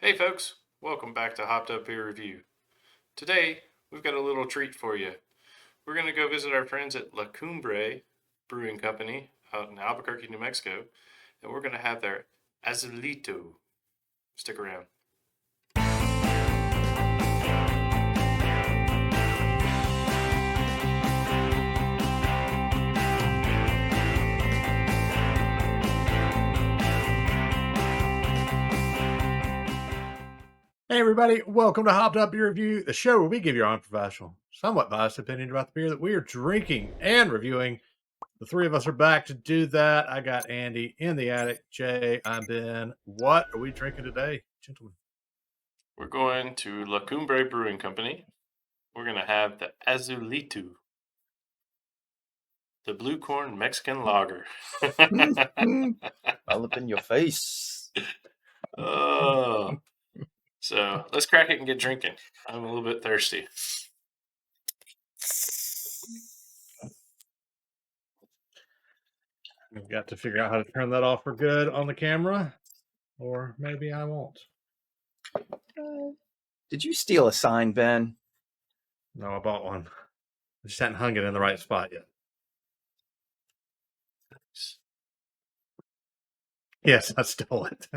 Hey folks, welcome back to Hopped Up Beer Review. Today, we've got a little treat for you. We're going to go visit our friends at La Cumbre Brewing Company out in Albuquerque, New Mexico, and we're going to have their Azulito. Stick around. Hey everybody, welcome to Hopped Up Beer Review, the show where we give you our unprofessional, somewhat biased opinion about the beer that we are drinking and reviewing. The three of us are back to do that. I got Andy in the attic. Jay, I'm Ben. What are we drinking today, gentlemen? We're going to La Cumbre Brewing Company. We're going to have the Azulito, the blue corn Mexican lager. All up in your face. Oh, so let's crack it and get drinking. I'm a little bit thirsty. We've got to figure out how to turn that off for good on the camera, or maybe I won't. Did you steal a sign, Ben? No, I bought one. I just hadn't hung it in the right spot yet. Yes, I stole it.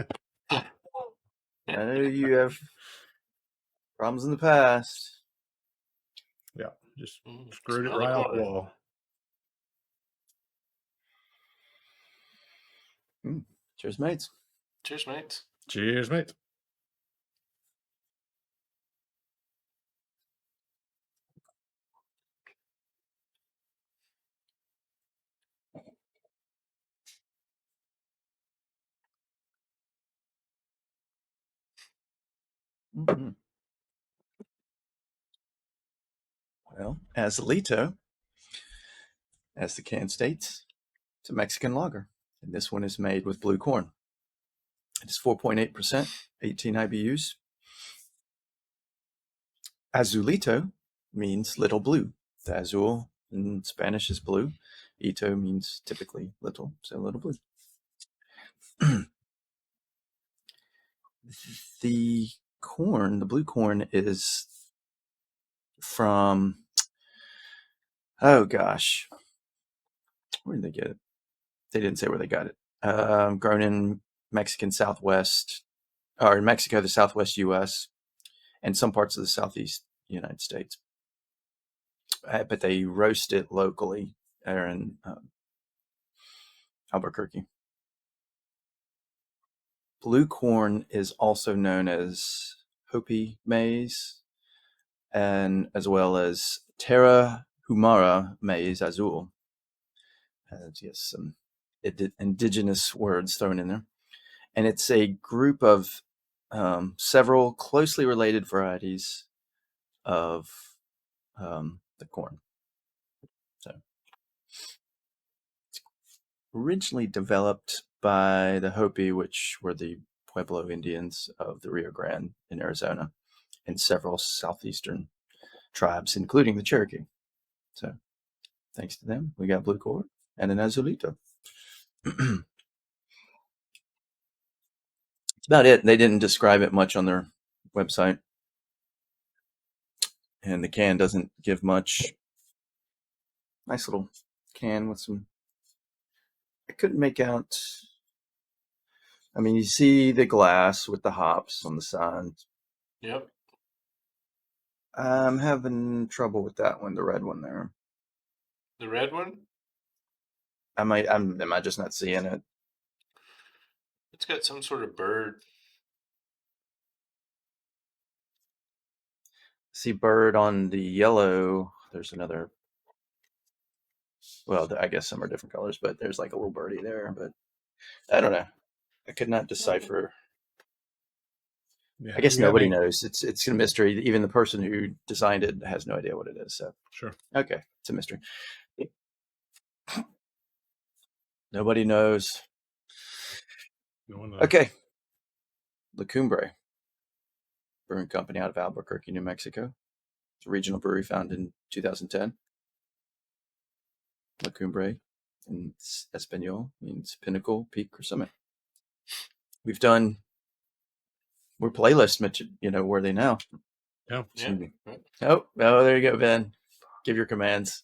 I know you have problems in the past. Yeah, just screwed it right off the wall. Cheers, mates. Cheers, mates. Cheers, mate. Mm-hmm. Well, Azulito, as the can states, it's a Mexican lager. And this one is made with blue corn. It is 4.8%, 18 IBUs. Azulito means little blue. The azul in Spanish is blue. Ito means typically little, so little blue. The corn, the blue corn, is from, oh gosh, where did they get it? They didn't say where they got it. Grown in Mexican Southwest, or in Mexico, the Southwest U.S., and some parts of the Southeast United States. But they roast it locally there in Albuquerque. Blue corn is also known as Hopi maize, and as well as Terra Humara maize azul. Yes, some indigenous words thrown in there. And it's a group of several closely related varieties of the corn. So, it's originally developed by the Hopi, which were the Pueblo Indians of the Rio Grande in Arizona, and several southeastern tribes, including the Cherokee. So, thanks to them, we got blue corn and an Azulito. That's about it. They didn't describe it much on their website. And the can doesn't give much. Nice little can with some, I couldn't make out. I mean, you see the glass with the hops on the side. Yep. I'm having trouble with that one, the red one there. The red one? Am I just not seeing it? It's got some sort of bird. See bird on the yellow. There's another. Well, I guess some are different colors, but there's like a little birdie there. But I don't know. I could not decipher. Yeah, I guess nobody knows. It's a mystery. Even the person who designed it has no idea what it is. So sure. Okay, it's a mystery. Nobody knows. No one knows. Okay. La Cumbre Brewing Company out of Albuquerque, New Mexico. It's a regional brewery founded in 2010. La Cumbre in Espanol means pinnacle, peak, or summit. We've done we're playlist worthy now. Yeah. Yeah. Oh, there you go, Ben. Give your commands.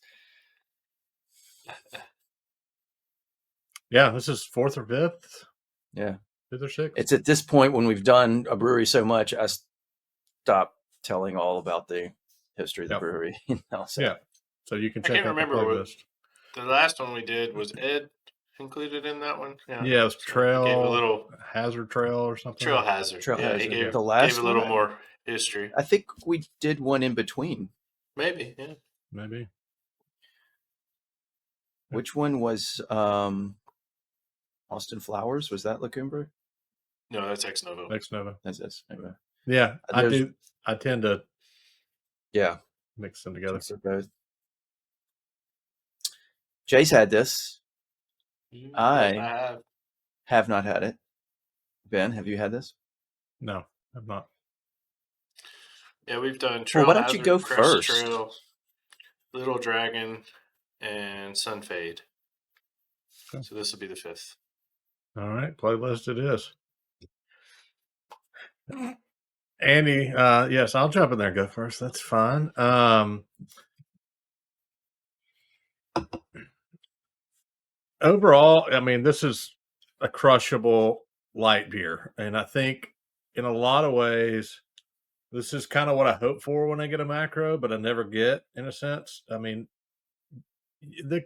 Yeah, this is 4th or 5th. Yeah. 5th or 6th. It's at this point when we've done a brewery so much, I stop telling all about the history of the brewery. So. Yeah. So you can I check can't out the remember what playlist. the last one we did was. Ed included in that one? Yeah, it was So he gave a little Hazard Trail or something. Trail Hazard. Trail Yeah, Hazard. he gave The last a little one, more history. I think we did one in between. Maybe, yeah. Maybe. Which one was Austin Flowers? Was that La Cumbre? No, that's Ex Novo. Ex Novo. That's anyway. Yeah, I do. I tend to mix them together. Mix both. Jay's had this. I have not had it. Ben, have you had this? No, I've not. Yeah, we've done Trail Well, why don't Hazard, you go Crest first? Trail, Little Dragon, and Sunfade. Okay. So this will be the 5th. All right, playlist it is. Andy, yes, I'll jump in there and go first. That's fine. Overall, I mean, this is a crushable light beer. And I think in a lot of ways, this is kind of what I hope for when I get a macro, but I never get, in a sense. I mean, the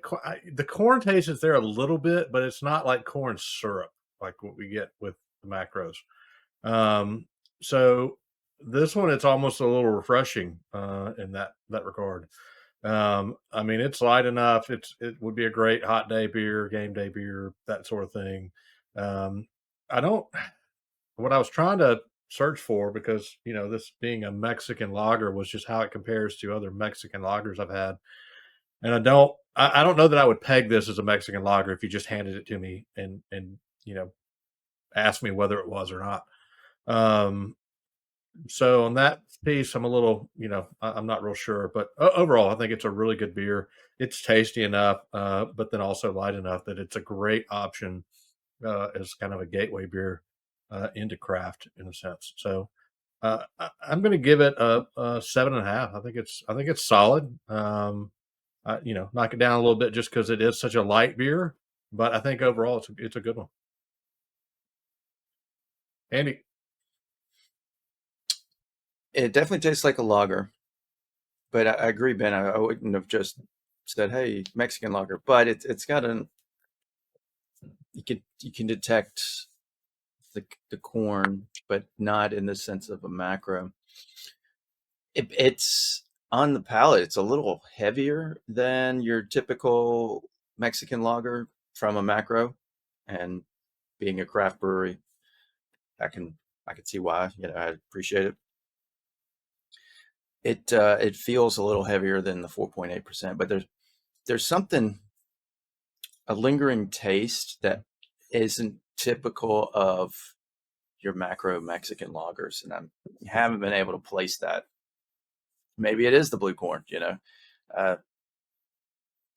corn taste is there a little bit, but it's not like corn syrup, like what we get with the macros. So this one, it's almost a little refreshing in that regard. I mean, it's light enough. It would be a great hot day beer, game day beer, that sort of thing. What I was trying to search for, because, this being a Mexican lager, was just how it compares to other Mexican lagers I've had. And I don't know that I would peg this as a Mexican lager if you just handed it to me and asked me whether it was or not. So on that piece, I'm a little, I'm not real sure, but overall, I think it's a really good beer. It's tasty enough, but then also light enough that it's a great option as kind of a gateway beer into craft, in a sense. So I'm going to give it a 7.5. I think it's solid. Knock it down a little bit just because it is such a light beer, but I think overall it's a good one. Andy. It definitely tastes like a lager, but I agree, Ben. I wouldn't have just said, "Hey, Mexican lager," but it's got you can detect the corn, but not in the sense of a macro. It's on the palate. It's a little heavier than your typical Mexican lager from a macro, and being a craft brewery, I can see why. I appreciate it. It feels a little heavier than the 4.8%, but there's something, a lingering taste that isn't typical of your macro Mexican lagers, and I haven't been able to place that. Maybe it is the blue corn. I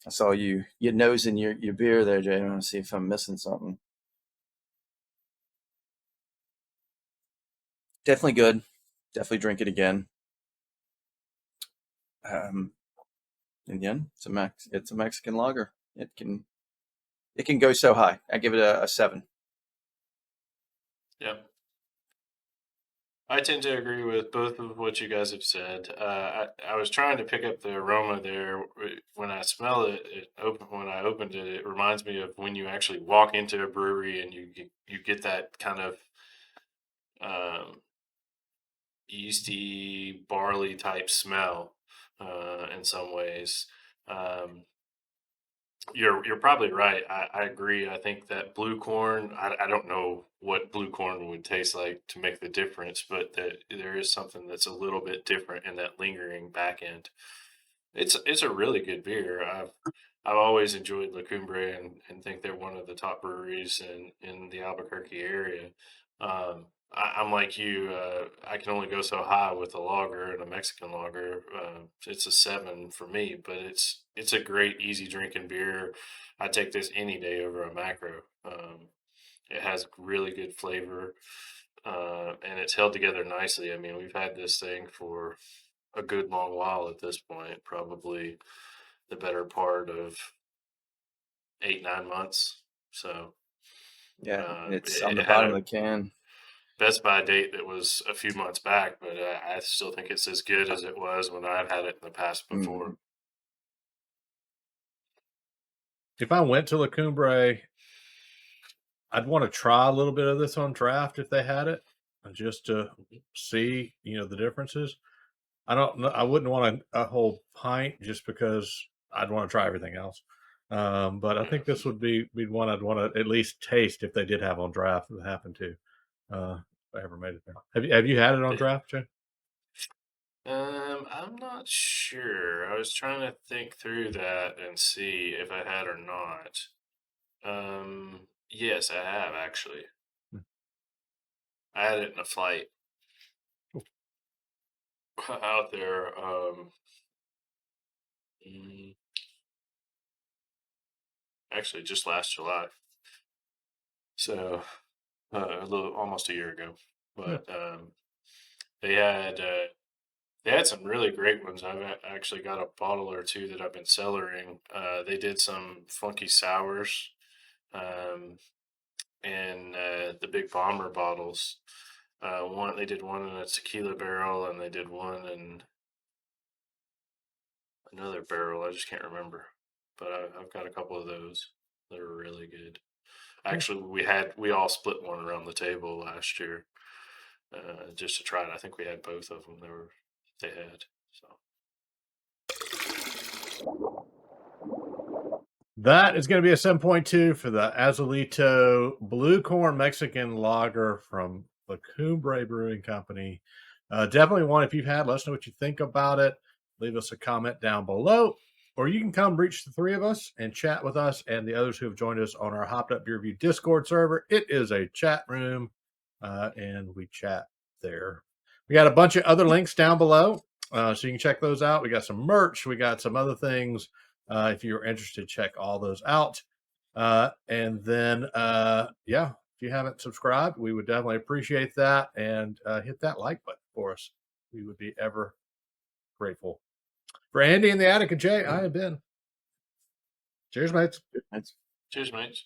saw you nosing your beer there, Jay. I want to see if I'm missing something. Definitely good. Definitely drink it again. Again, it's a Mexican lager. It can go so high. I give it a 7. Yeah. I tend to agree with both of what you guys have said. I was trying to pick up the aroma there. When I smell it, when I opened it, it reminds me of when you actually walk into a brewery and you get that kind of yeasty, barley type smell in some ways. You're probably right. I agree. I think that blue corn, I don't know what blue corn would taste like to make the difference, but there is something that's a little bit different in that lingering back end. It's a really good beer. I've always enjoyed La Cumbre and think they're one of the top breweries in the Albuquerque area. I'm like you. I can only go so high with a lager and a Mexican lager. It's a 7 for me, but it's a great, easy drinking beer. I take this any day over a macro. It has really good flavor. and it's held together nicely. I mean, we've had this thing for a good long while at this point, probably the better part of 8-9 months. So Yeah, it's on it the had bottom a of the can. Best Buy date that was a few months back, but I still think it's as good as it was when I've had it in the past before. Mhm. If I went to La Cumbre, I'd want to try a little bit of this on draft if they had it, just to see, the differences. I don't know. I wouldn't want a whole pint just because I'd want to try everything else. But I think this would be one I'd want to at least taste if they did have on draft. If it happened to, if I ever made it there. Have you had it on draft, Jay? I'm not sure. I was trying to think through that and see if I had or not. Yes, I have actually. I had it in a flight out there. Mm, Actually, just last July. So a little, almost a year ago. But they had some really great ones. I've actually got a bottle or two that I've been cellaring. They did some funky sours, and the big bomber bottles. They did one in a tequila barrel, and they did one in another barrel. I just can't remember, but I've got a couple of those that are really good. Actually, we all split one around the table last year, just to try it. I think we had both of them. They had so. That is going to be a 7.2 for the Azulito Blue Corn Mexican Lager from the Cumbre Brewing Company. Definitely one. If you've had, let us know what you think about it. Leave us a comment down below, or you can come reach the three of us and chat with us and the others who have joined us on our Hopped Up Beer Review Discord server. It is a chat room, and we chat there. We got a bunch of other links down below, so you can check those out. We got some merch. We got some other things. If you're interested, check all those out. And then, if you haven't subscribed, we would definitely appreciate that. And hit that like button for us. We would be ever grateful. For Andy in the attic and Jay, I have been. Cheers, mates. That's Cheers, mates.